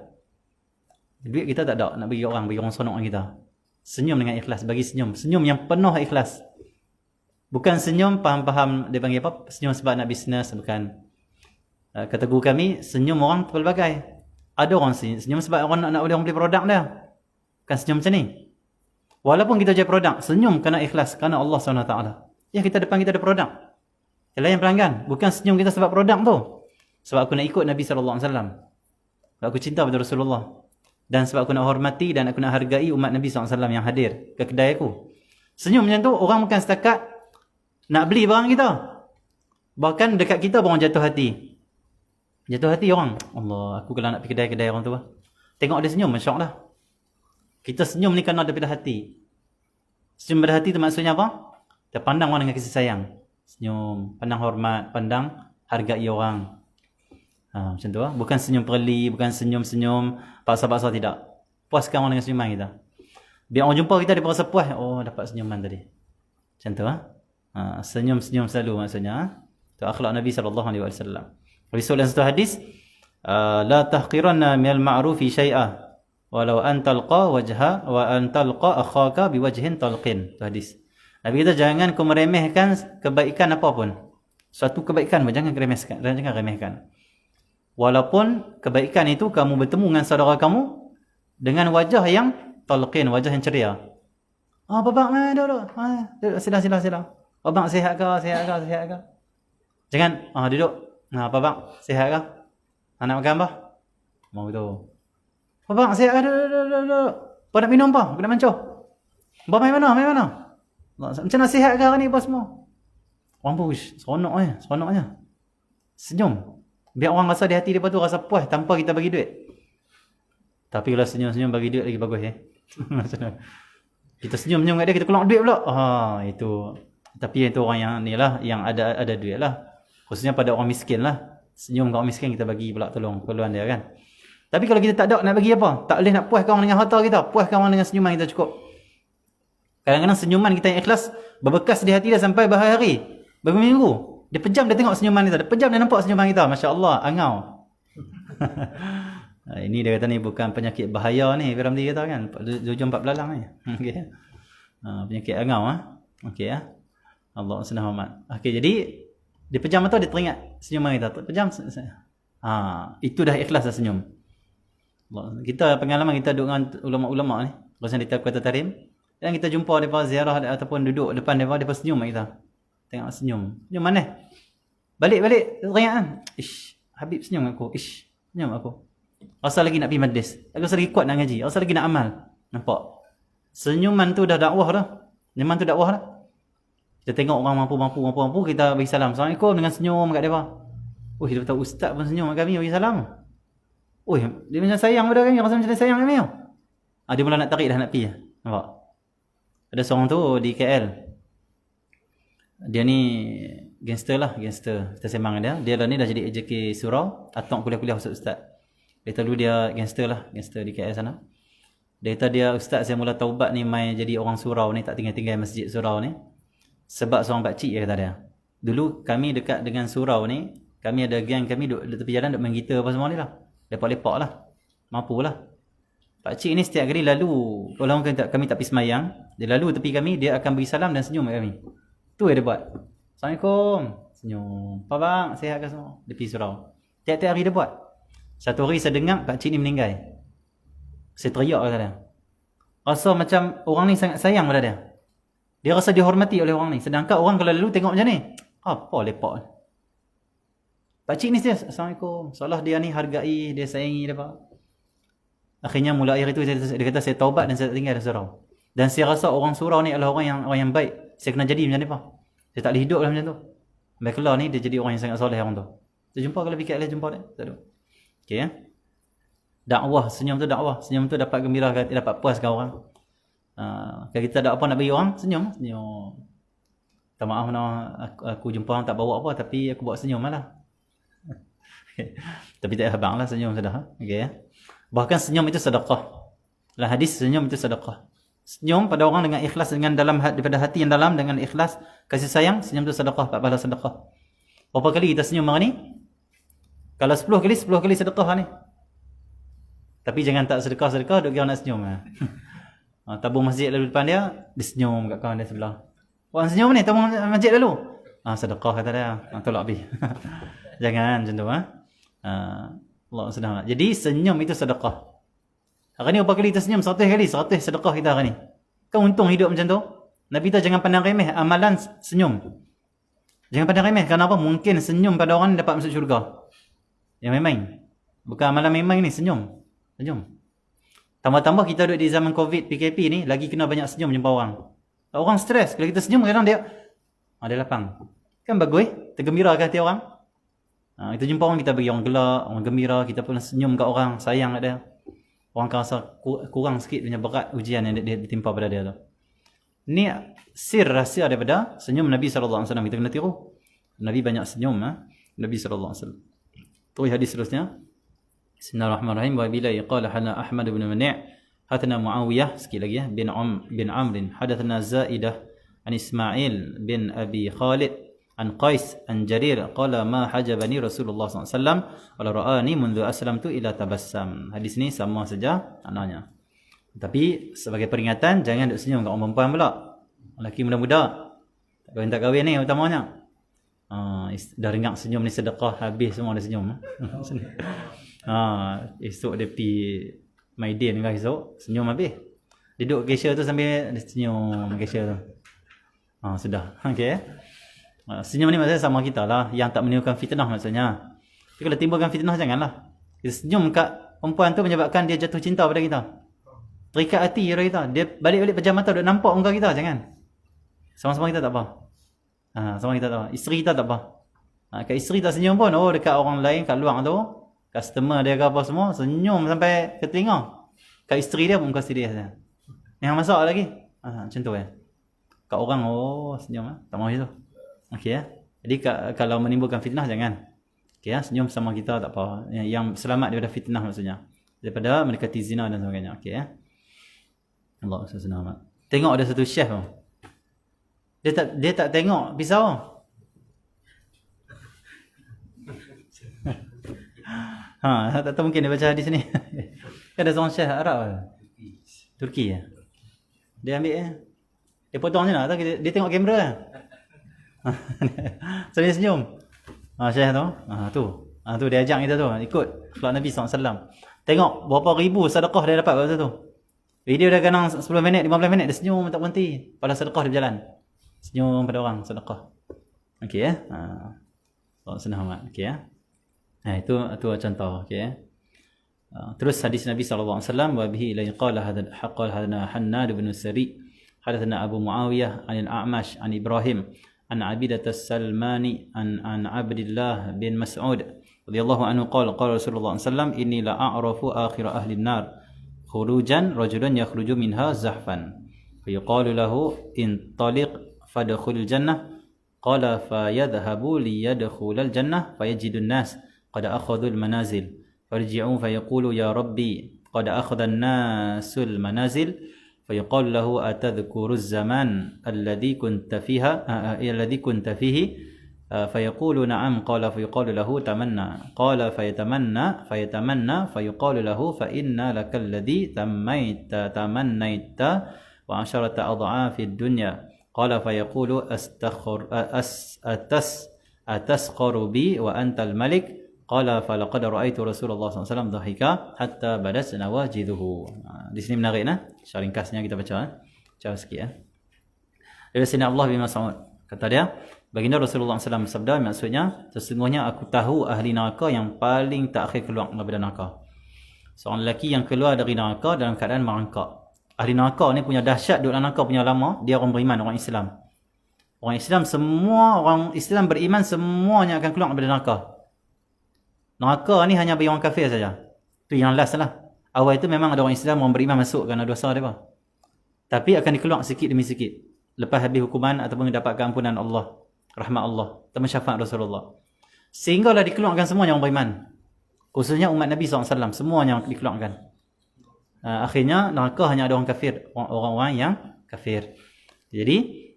Speaker 2: Duit kita tak ada nak bagi orang sonok kita. Senyum dengan ikhlas, bagi senyum. Senyum yang penuh ikhlas. Bukan senyum faham-faham dia panggil apa? Senyum sebab nak bisnes, bukan. Kata guru kami, senyum orang pelbagai. Ada orang senyum sebab orang nak boleh beli produk dia. Kan senyum macam ni. Walaupun kita jual produk, senyum kerana ikhlas, kerana Allah SWT. Ya, kita depan kita ada produk. Layan pelanggan. Bukan senyum kita sebab produk tu. Sebab aku nak ikut Nabi SAW. Sebab aku cinta pada Rasulullah. Dan sebab aku nak hormati dan aku nak hargai umat Nabi SAW yang hadir ke kedai aku. Senyum macam tu, orang bukan setakat nak beli barang kita. Bahkan dekat kita orang jatuh hati. Jatuh hati orang. Allah, aku kalau nak pergi kedai-kedai orang tu tengok dia senyum, masya Allah. Kita senyum ni kerana daripada hati. Senyum pada hati tu maksudnya apa? Kita pandang orang dengan kasih sayang. Senyum, pandang hormat, pandang hargai orang. Macam tu bukan senyum perli, bukan senyum-senyum paksa-paksa, tidak. Puaskan orang dengan senyuman kita. Biar orang jumpa kita, dia rasa puas. Oh, dapat senyuman tadi. Macam tu senyum-senyum selalu maksudnya. Itu akhlak Nabi SAW. Rasul dalam satu hadis, la tahqiranna minal ma'rufi syai'a walau an talqa wajha wa an talqa akhaka biwajhin talqin. Itu hadis. Nabi kata jangan kau meremehkan kebaikan apapun. Suatu kebaikan jangan remehkan. Walaupun kebaikan itu kamu bertemu dengan saudara kamu dengan wajah yang talqin, wajah yang ceria. Babak duduk. Sila. Babak sihat ke? Jangan duduk. Babak sihat ke? Nak makan apa? Mau tu. Babak sihat ke? Duduk. Kau nak minum apa? Aku nak mancur. Abang main mana? Main mana? Macam nasihat ke hari ni apa semua? Orang pun seronoknya. Senyum. Biar orang rasa di hati lepas tu rasa puas tanpa kita bagi duit. Tapi kalau senyum-senyum bagi duit lagi bagus Kita senyum-senyum kat dia, kita keluar duit pula. Itu. Tapi itu orang yang ni lah, yang ada duit lah. Khususnya pada orang miskin lah. Senyum kat orang miskin kita bagi pula tolong keperluan dia kan. Tapi kalau kita tak ada nak bagi apa? Tak boleh nak puaskan orang dengan harta kita. Puaskan orang dengan senyuman kita cukup. Kadang-kadang senyuman kita yang ikhlas berbekas di hati dia sampai berhari-hari, berminggu. Dia pejam dia tengok senyuman kita. Dia pejam dia nampak senyuman kita. Masya Allah, angau. Ini dia kata ni bukan penyakit bahaya ni. Ramli kata kan. 7-4 belalang ni. Okay. Penyakit angau. Okey ya. Allah SWT. Okey, jadi dia pejam mata dia teringat senyuman kita. Pejam. Itu dah ikhlas dah senyum. Kita pengalaman kita duduk dengan ulama-ulama ni. Pasal di Kota Tarim. Dan kita jumpa mereka ziarah ataupun duduk depan mereka senyum kita. Tengok senyum. Senyum mana? Balik-balik teringat kan. Habib senyum aku. Senyum aku. Rasa lagi nak pergi majlis. Aku rasa lagi kuat nak ngaji. Rasa lagi nak amal. Nampak? Senyuman tu dah dakwah dah. Senyuman tu dakwah dah. Kita tengok orang mampu, kita bagi salam. Assalamualaikum dengan senyum kat mereka. Dia betul ustaz pun senyum kat kami bagi salam. Dia macam sayang pada kami. Rasa macam dia sayang kami. Dia mula nak tarik dah nak pergi. Nampak? Ada seorang tu di KL. Dia ni gangster lah. Kita sembang dia. Dia ni dah jadi AJK surau. Atau kuliah-kuliah ustaz. Dia dulu dia gangster di KL sana. Dia kata dia, ustaz saya mula taubat ni mai jadi orang surau ni. Tak tinggal-tinggal masjid surau ni. Sebab seorang pakcik dia kata dia. Dulu kami dekat dengan surau ni. Kami ada geng kami duduk tepi jalan duduk main gitar apa semua ni lah. Lepak-lepak lah. Mampu lah. Pakcik ni setiap kali lalu, kalau kami tak pergi semayang, dia lalu tepi kami, dia akan beri salam dan senyum kat kami. Tu yang dia buat. Assalamualaikum. Senyum. Apa bang? Sihat ke semua? Dia pergi surau. Tiap-tiap hari dia buat. Satu hari saya dengar pakcik ni meninggal. Saya teriak kata dia. Rasa macam orang ni sangat sayang pada dia. Dia rasa dihormati oleh orang ni. Sedangkan orang kalau lalu tengok macam ni, apa lepak. Pakcik ni dia, Assalamualaikum. Seolah dia ni hargai, dia sayangi dia pak. Akhirnya mula akhir itu dia kata saya taubat dan saya tak tinggal di surau. Dan saya rasa orang surau ni adalah orang yang baik. Saya kena jadi macam ni pak. Saya tak boleh hidup lah macam tu. Sampai keluar ni dia jadi orang yang sangat soleh orang tu. Saya jumpa kalau pergi KL jumpa dia. Tak ada. Okey ya. Dakwah, senyum tu dakwah. Senyum tu dapat gembira, dapat puaskan orang. Kalau kita ada apa nak bagi orang, senyum. Tak maaf aku jumpa orang tak bawa apa tapi aku bawa senyum lah. Tapi tak habang lah senyum sudah. Okey ya. Bahkan senyum itu sedekah. Dalam hadis senyum itu sedekah. Senyum pada orang dengan ikhlas, dengan dalam daripada hati yang dalam dengan ikhlas, kasih sayang, senyum itu sedekah, 4 pahala sedekah. Berapa kali kita senyum hari ni? Kalau 10 kali sedekah ni. Tapi jangan tak sedekah-sedekah duk kira nak senyum. Tabung masjid lalu depan dia senyum kat kawan dia sebelah. Orang senyum ni tabung masjid lalu. Sedekah kata dia. Tolak habis. Jangan macam tu Allah sedang. Jadi senyum itu sedekah. Hari ni berapa kali kita senyum? 100 kali. 100 sedekah kita hari ni. Kau untung hidup macam tu. Nabi kita jangan pandang remeh amalan senyum. Jangan pandang remeh. Kenapa? Mungkin senyum pada orang dapat masuk syurga. Yang main-main. Bukan amalan main-main ni. Senyum. Tambah-tambah kita duduk di zaman COVID, PKP ni. Lagi kena banyak senyum jumpa orang. Orang stres. Kalau kita senyum kadang dia lapang. Kan bagus tergembira ke hati orang. Kita jumpa orang, kita bagi orang gelak, orang gembira, kita pun senyum kat orang, sayang kat dia. Orang akan rasa kurang sikit punya berat ujian yang dia ditimpa pada dia tu. Ni sir rahsia daripada senyum Nabi SAW. Kita kena tiru. Nabi banyak senyum. Nabi SAW. Terus hadis seterusnya. Bismillahirrahmanirrahim. Wa bila qala hana Ahmad bin Mani' hadatsana Muawiyah sekali lagi bin Amr hadatsana Zaidah an Ismail bin Abi Khalid an Qais an Jarir qala ma hajabani Rasulullah SAW wala ra'ani mundu aslamtu ila tabassam. Hadis ni sama saja maknanya. Tapi sebagai peringatan jangan duk senyum kat orang perempuan pula. Lelaki muda-muda tak kahwin ni utamanya. Dah ringgak senyum ni sedekah habis semua dah senyum. Esok dia pergi Maidin ke esok senyum habis. Dia duduk cashier tu sambil dia senyum cashier tu. Sudah. Okey. Senyum ni maksudnya sama kita lah. Yang tak menimbulkan fitnah maksudnya. Tapi kalau timbulkan fitnah janganlah. Kita senyum kat perempuan tu menyebabkan dia jatuh cinta pada kita. Terikat hati orang kita. Dia balik-balik pejam mata, duk nampak muka kita, jangan. Sama-sama kita tak apa. Sama kita tak apa. Isteri kita tak apa. Kat isteri tak senyum pun, dekat orang lain, kat luar tu, customer dia ke apa semua, senyum sampai ke telinga. Kat isteri dia pun muka serius dia. Yang masak lagi. Macam tu ya. Kat orang, senyum. Tak mahu itu. Okey ya. Jadi kalau menimbulkan fitnah, jangan. Okey ya, senyum sama kita tak apa. Yang selamat daripada fitnah maksudnya. Daripada mendekati zina dan sebagainya. Okey ya. Allah SWT. Tengok ada satu chef tu. Dia tak tengok pisau. Tak tahu mungkin dia baca hadis ni. Ada seorang chef Arab. Turki ya. Dia ambil dia potong je lah. Dia tengok kamera. So dia senyum. Chef tu. Tu dia ajak kita tu. Ikut akhlak Nabi SAW. Tengok berapa ribu sedekah dia dapat waktu tu. Video dia kadang 10 minit, 15 minit. Dia senyum tak berhenti. Pada sedekah dia berjalan. Senyum pada orang sedekah. Okey ya. Senang amat. Okey ya. Itu contoh. Okey ya. Terus hadis Nabi SAW. Wa bihi ila qala hadana Hannad bin Sari. Hadatsana Abu Muawiyah an al-A'mash an Ibrahim an Abidah as-Salmani an Abdullah bin Mas'ud radhiyallahu anhu qala Rasulullah sallallahu inni la a'rafu akhir ahli an-nar khurujan rajulan yakhruju minha zahfan fayuqalu lahu intaliq fadkhulil jannah qala fayadhhabu liyadkhulal jannah fayajidu an-nas qad akhadhu al-manazil farji'u fayaqulu ya rabbi qad akhadha an-nasul manazil فيقال له أتذكر الزمان الذي كنت فيه فيقول نعم قال فيقال له تمنى قال فيتمنى فيقال له فإن لك الذي تمنيت وعشرة أضعاف الدنيا قال فيقول أتسخر بي وأنت الملك قال فلقد رأيت رسول الله صلى الله عليه وسلم ضحكا حتى بدت نواجذه. Di sini menarik secara ringkasnya kita baca cara sikit Dari Sayyidina Abdullah bin Mas'ud kata dia, baginda Rasulullah SAW bersabda, maksudnya sesungguhnya aku tahu ahli neraka yang paling terakhir keluar daripada neraka. Seorang lelaki yang keluar dari neraka dalam keadaan merangkak. Ahli neraka ni punya dahsyat duduk dalam neraka punya lama, dia orang beriman, orang Islam. Orang Islam, semua orang Islam beriman semuanya akan keluar daripada neraka. Neraka ni hanya bagi orang kafir saja. Tu yang last lah. Awal itu memang ada orang Islam, orang beriman masuk kerana dosa dia. Tapi akan dikeluar sikit demi sikit. Lepas habis hukuman ataupun mendapatkan ampunan Allah, rahmat Allah, atau syafaat Rasulullah. Sehinggalah dikeluarkan semuanya orang beriman. Khususnya umat Nabi SAW, semuanya dikeluarkan. Akhirnya neraka hanya ada orang kafir, orang-orang yang kafir. Jadi,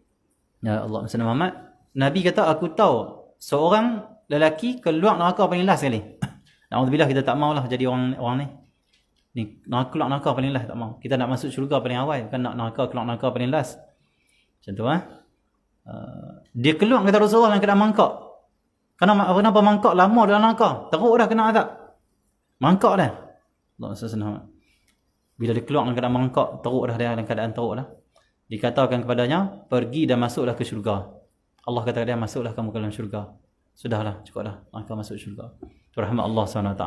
Speaker 2: ya Allah Muhammad, Nabi kata aku tahu seorang lelaki keluar neraka paling last sekali. Alhamdulillah kita tak maulah jadi orang ni. Keluar neraka paling last tak mau. Kita nak masuk syurga paling awal, bukan nak keluar neraka paling last. Macam tu dia keluar kata Rasulullah dalam keadaan mangkak. Kenapa mangkak lama dalam neraka? Teruk dah kena azab. Mangkak dah. Allah SWT. Bila dia keluar dalam keadaan mangkak, teruk dah dia dalam keadaan teruk dah. Dikatakan kepadanya, pergi dan masuklah ke syurga. Allah kata dia, masuklah kamu ke dalam syurga. Sudahlah, cukuplah, maka masuk syurga. Itu rahmat Allah SWT.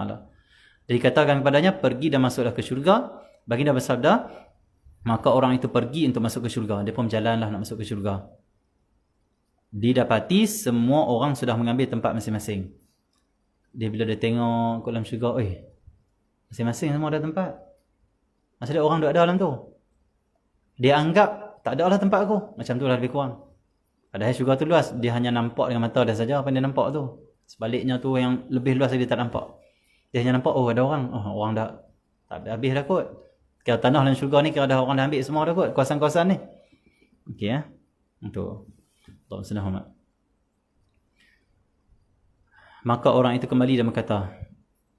Speaker 2: Jadi katakan kepadanya, pergi dan masuklah ke syurga. Baginda bersabda, maka orang itu pergi untuk masuk ke syurga. Dia pun berjalanlah nak masuk ke syurga. Didapati semua orang sudah mengambil tempat masing-masing. Dia bila dia tengok ke dalam syurga, masing-masing semua ada tempat. Maksudnya orang duduk ada dalam tu. Dia anggap tak ada lah tempat aku. Macam tu lah lebih kurang. Padahal syurga tu luas, dia hanya nampak dengan mata dia saja apa yang dia nampak tu. Sebaliknya tu yang lebih luas dia tak nampak. Dia hanya nampak ada orang. Orang dah tak habis dah kot. Kalau tanah dan syurga ni kira dah orang dah ambil semua dah kot, kawasan-kawasan ni. Okey ya. Untuk Allah SWT. Maka orang itu kembali dan berkata,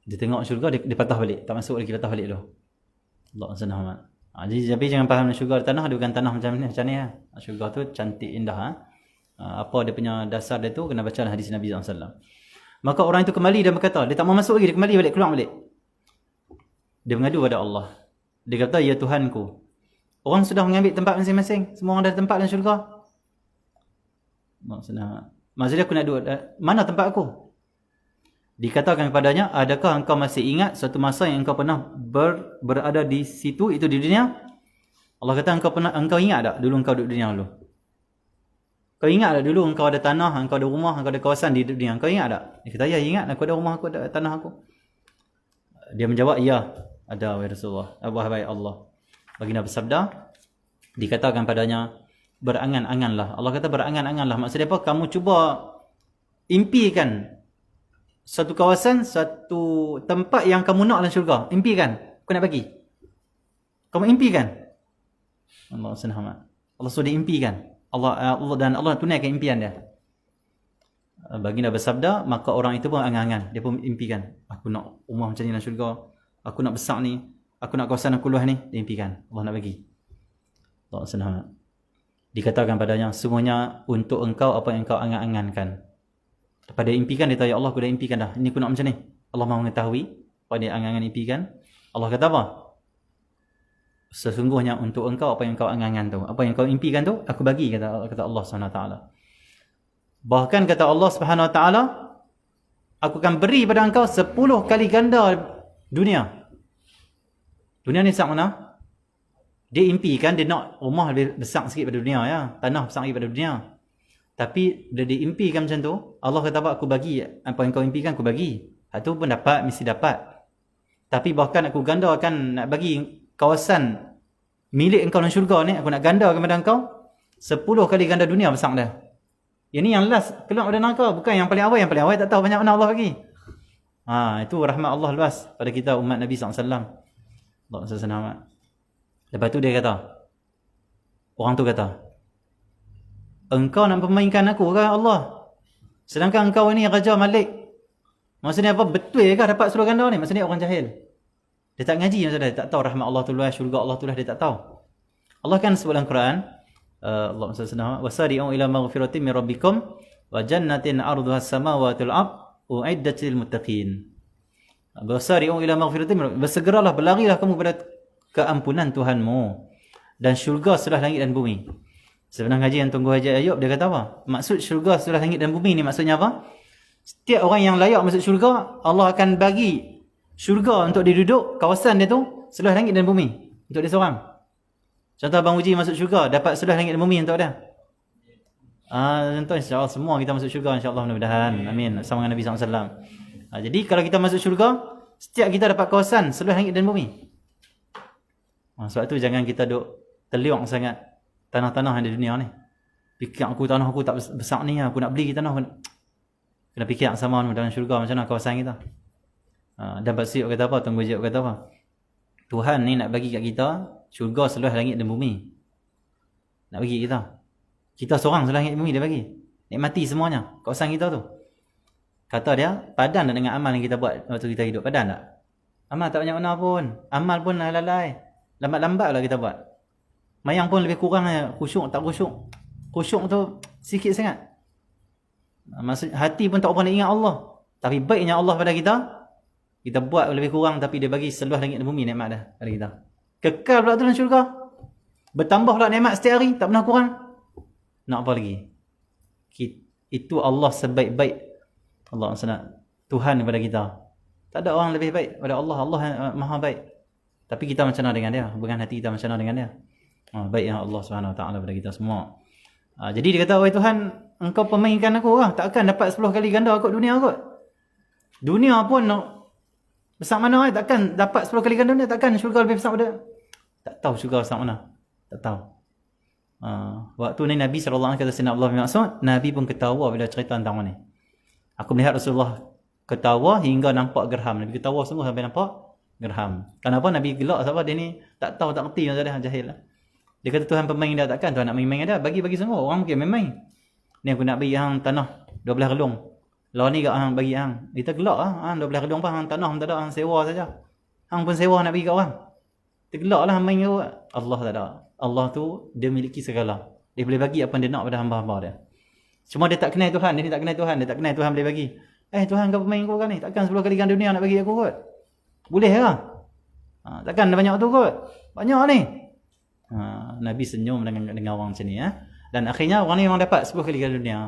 Speaker 2: dia tengok syurga, dia patah balik, tak masuk lagi, patah balik dulu. Allah SWT. Jadi jangan faham syurga di tanah, dia bukan tanah macam ni lah. Syurga tu cantik, indah. Apa dia punya dasar dia tu, kena baca hadis Nabi SAW. Maka orang itu kembali dan berkata, dia tak mau masuk lagi, dia kembali balik, keluar balik. Dia mengadu pada Allah. Dia kata, ya Tuhanku, orang sudah mengambil tempat masing-masing, semua orang ada tempat dalam syurga. Maksudnya aku nak duduk, mana tempat aku? Dikatakan kepadanya, adakah engkau masih ingat satu masa yang engkau pernah berada di situ, itu di dunia? Allah kata, engkau ingat tak dulu engkau duduk dunia dulu? Kau ingat tak dulu engkau ada tanah, engkau ada rumah, engkau ada kawasan di dunia? Kau ingat tak? Dia kata, ya ingat, aku ada rumah, aku ada tanah aku. Dia menjawab, ya, ada wahai Rasulullah, wahai Allah. Baginda bersabda, dikatakan padanya, berangan-anganlah. Allah kata berangan-anganlah. Maksudnya apa? Kamu cuba impikan satu kawasan, satu tempat yang kamu nak dalam syurga. Impikan. Kau nak bagi. Kamu impikan. Allah senang. Allah sudah impikan. Allah tunaikan impian dia. Baginda bersabda, maka orang itu pun angan-angan. Dia pun impikan. Aku nak rumah macam ni dalam syurga. Aku nak besar ni. Aku nak kawasan aku luas ni. Dia impikan. Allah nak bagi. Allah senang. Dikatakan padanya, semuanya untuk engkau apa yang engkau angan-angankan. Pada impikan, dia tahu, ya Allah, aku dah impikan dah. Ini aku nak macam ni. Allah mahu mengetahui apa dia angan-angan impikan. Allah kata apa? Sesungguhnya untuk engkau apa yang kau angan-angan tu, apa yang kau impikan tu, aku bagi, kata Allah SWT. Bahkan kata Allah SWT, aku akan beri pada engkau 10 kali ganda dunia. Dunia ni besar mana? Dia impikan dia nak rumah lebih besar sikit pada dunia, ya. Tanah besar sikit pada dunia. Tapi bila dia impikan macam tu, Allah kata apa? Aku bagi apa yang kau impikan, aku bagi. Itu pun dapat, mesti dapat. Tapi bahkan aku gandakan, nak bagi kawasan milik engkau dalam syurga ni, aku nak ganda kepada engkau 10 kali ganda dunia besar dah. Yang ni yang last keluar pada neraka, bukan yang paling awal. Yang paling awal tak tahu banyak mana Allah bagi. Itu rahmat Allah luas pada kita umat Nabi SAW. Allah SWT. Lepas tu dia kata, orang tu kata, engkau nak permainkan aku ke Allah? Sedangkan engkau ni Raja Malik. Maksudnya apa? Betul ke dapat 10 ganda ni? Maksudnya orang jahil. Dia tak ngaji, maksudnya dia tak tahu rahmat Allah tu luas, syurga Allah tu luas, dia tak tahu. Allah kan sebut dalam Quran, Allah SWT, wasari'u ila maghfiratin min rabbikum wa jannatin 'arduha as-samawati wal ard u'iddat lil muttaqin. Wasari'u ila maghfiratin, bersegeralah, berlarilah kamu pada keampunan Tuhanmu dan syurga seluruh langit dan bumi. Sebenarnya ngaji yang tunggu Haji Ayub, dia kata apa? Maksud syurga seluruh langit dan bumi ni maksudnya apa? Setiap orang yang layak masuk syurga, Allah akan bagi syurga untuk dia duduk, kawasan dia tu seluruh langit dan bumi untuk dia seorang. Contoh Abang Uji masuk syurga, dapat seluruh langit dan bumi untuk dia. Contoh insya-Allah semua kita masuk syurga, insya-Allah, mudah-mudahan. Amin. Sama dengan Nabi SAW. Jadi kalau kita masuk syurga, setiap kita dapat kawasan seluruh langit dan bumi. Sebab tu jangan kita duk terliok sangat tanah-tanah yang di dunia ni. Fikir aku tanah aku tak besar ni, aku nak beli tanah. Kena fikir sama dalam syurga macam mana kawasan kita. Dan Pak Syed kata apa? Tunggu Jeb kata apa? Tuhan ni nak bagi kat kita syurga seluruh langit dan bumi. Nak bagi kita. Kita seorang seluruh langit dan bumi dia bagi. Nikmati semuanya kawasan kita tu. Kata dia, padan tak dengan amal yang kita buat waktu kita hidup? Padan tak? Amal tak banyak mana pun. Amal pun lalai. Lambat-lambat lah kita buat. Mayang pun lebih kurang lah. Khusyuk tak khusyuk. Khusyuk tu sikit sangat. Maksud, hati pun tak pernah ingat Allah. Tapi baiknya Allah pada kita, kita buat lebih kurang tapi dia bagi seluruh langit dan bumi nikmat dah pada kita. Kekal pula tu dalam syurga. Bertambah pula nikmat setiap hari, tak pernah kurang. Nak apa lagi? Itu Allah sebaik-baik. Allah Tuhan kepada kita. Tak ada orang lebih baik pada Allah. Allah maha baik. Tapi kita macam mana dengan dia? Hubungan hati kita macam mana dengan dia? Baik ya Allah SWT pada kita semua. Jadi dia kata, wahai Tuhan, engkau pemainkan aku lah. Takkan dapat 10 kali ganda kot dunia kot. Dunia pun besar mana? Takkan dapat 10 kali ganda dunia. Takkan syurga lebih besar pada? Tak tahu syurga besar mana. Tak tahu. Waktu ni Nabi SAW kata Sayyidina Abdullah bin Mas'ud, Nabi pun ketawa bila cerita tentang ni. Aku melihat Rasulullah ketawa hingga nampak gerham. Nabi ketawa sungguh sampai nampak gerham. Kenapa Nabi gelak? Sebab dia ni tak tahu, tak kerti macam dia, jahil lah. Dia kata Tuhan pemain dia, takkan Tuhan nak main-main dia? Bagi sungguh. Orang mungkin main-main. Ni aku nak bagi hang tanah 12 relung. Lawan ni kat hang bagi hang. Kita gelak lah. Hang 12 relung pun hang tanah tak ada, hang sewa saja. Hang pun sewa nak bagi kat orang. Kita gelak lah main ke. Allah tak ada. Allah tu dia miliki segala. Dia boleh bagi apa yang dia nak pada hamba-hamba dia. Cuma dia tak kenal Tuhan. Dia ni tak kenal Tuhan. Dia tak kenal Tuhan boleh bagi. Tuhan kau pemain kau kan ni? Takkan 10 kali ganda dunia nak bagi aku kot? Boleh lah. Takkan ada banyak tu kot? Banyak ni. Nabi senyum dengan orang macam ni. Dan akhirnya orang ni memang dapat 10 kali ganda dunia.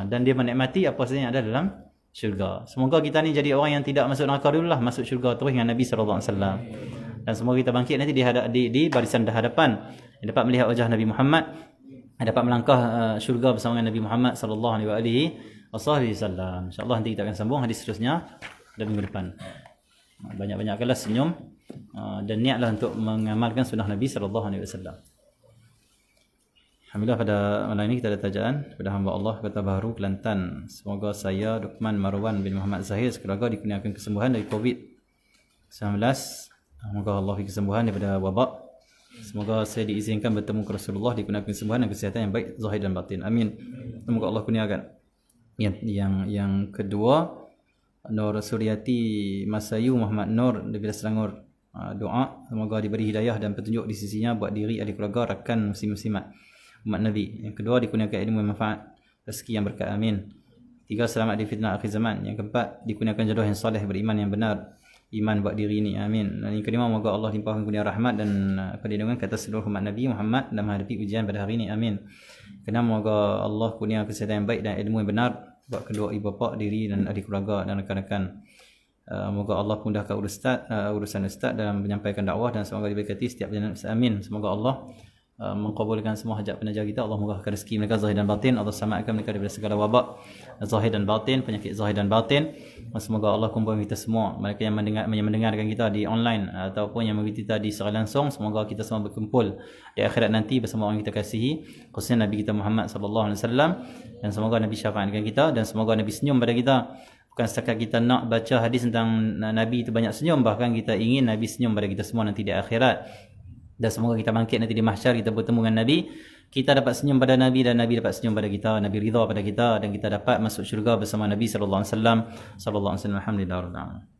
Speaker 2: Dan dia menikmati apa saja yang ada dalam syurga. Semoga kita ni jadi orang yang tidak masuk neraka dululah, masuk syurga terus dengan Nabi sallallahu alaihi wasallam. Dan semoga kita bangkit nanti di barisan hadapan, yang dapat melihat wajah Nabi Muhammad, yang dapat melangkah syurga bersama dengan Nabi Muhammad sallallahu alaihi wasallam. Insya-Allah nanti kita akan sambung hadis seterusnya dan minggu depan. Banyak-banyakkanlah senyum dan niatlah untuk mengamalkan sunnah Nabi sallallahu alaihi wasallam. Alhamdulillah, pada malam ini kita ada tajaan kepada hamba Allah Kota Baharu, Kelantan. Semoga saya Luqman Marwan bin Muhammad Zahir sekeluarga dikurniakan kesembuhan dari COVID-19. Semoga Allah beri kesembuhan daripada wabak. Semoga saya diizinkan bertemu ke Rasulullah, dikurniakan kesembuhan dan kesihatan yang baik zahir dan batin. Amin. Semoga Allah kurniakan. Yang kedua, Nur Suryati Masayu Muhammad Nur daripada Selangor. Doa semoga diberi hidayah dan petunjuk di sisinya buat diri, ahli keluarga, rakan muslim-muslimat umat Nabi. Yang kedua, dikurniakan ilmu yang manfaat, rezeki yang berkat. Amin. Tiga, selamat di fitnah akhir zaman. Yang keempat, dikurniakan jodoh yang soleh, beriman yang benar, iman buat diri ini. Amin. Dan yang kelima, moga Allah limpahkan kurnia rahmat dan perlindungan ke atas seluruh umat Nabi Muhammad dalam menghadapi ujian pada hari ini. Amin. Keenam, moga Allah kurnia kesihatan yang baik dan ilmu yang benar buat kedua ibu bapa, diri dan ahli keluarga dan rakan-rakan. Moga Allah mudahkan urusan ustaz dalam menyampaikan dakwah dan semoga diberkati setiap jalan. Amin. Semoga Allah mengkabulkan semua hajat penaja kita. Allah mudahkan rezeki mereka zahir dan batin. Allah selamatkan mereka daripada segala wabak zahir dan batin, penyakit zahir dan batin. Semoga Allah kumpulkan kita semua, mereka yang mendengarkan kita di online ataupun yang mengikuti kita di secara langsung. Semoga kita semua berkumpul di akhirat nanti bersama orang kita kasihi, khususnya Nabi kita Muhammad sallallahu alaihi wasallam, dan semoga Nabi syafaatkan kita dan semoga Nabi senyum pada kita. Bukan setakat kita nak baca hadis tentang Nabi itu banyak senyum, bahkan kita ingin Nabi senyum pada kita semua nanti di akhirat. Dan semoga kita bangkit nanti di mahsyar, kita bertemu dengan Nabi, kita dapat senyum pada Nabi dan Nabi dapat senyum pada kita, Nabi ridha pada kita dan kita dapat masuk syurga bersama Nabi sallallahu alaihi wasallam. Alhamdulillah.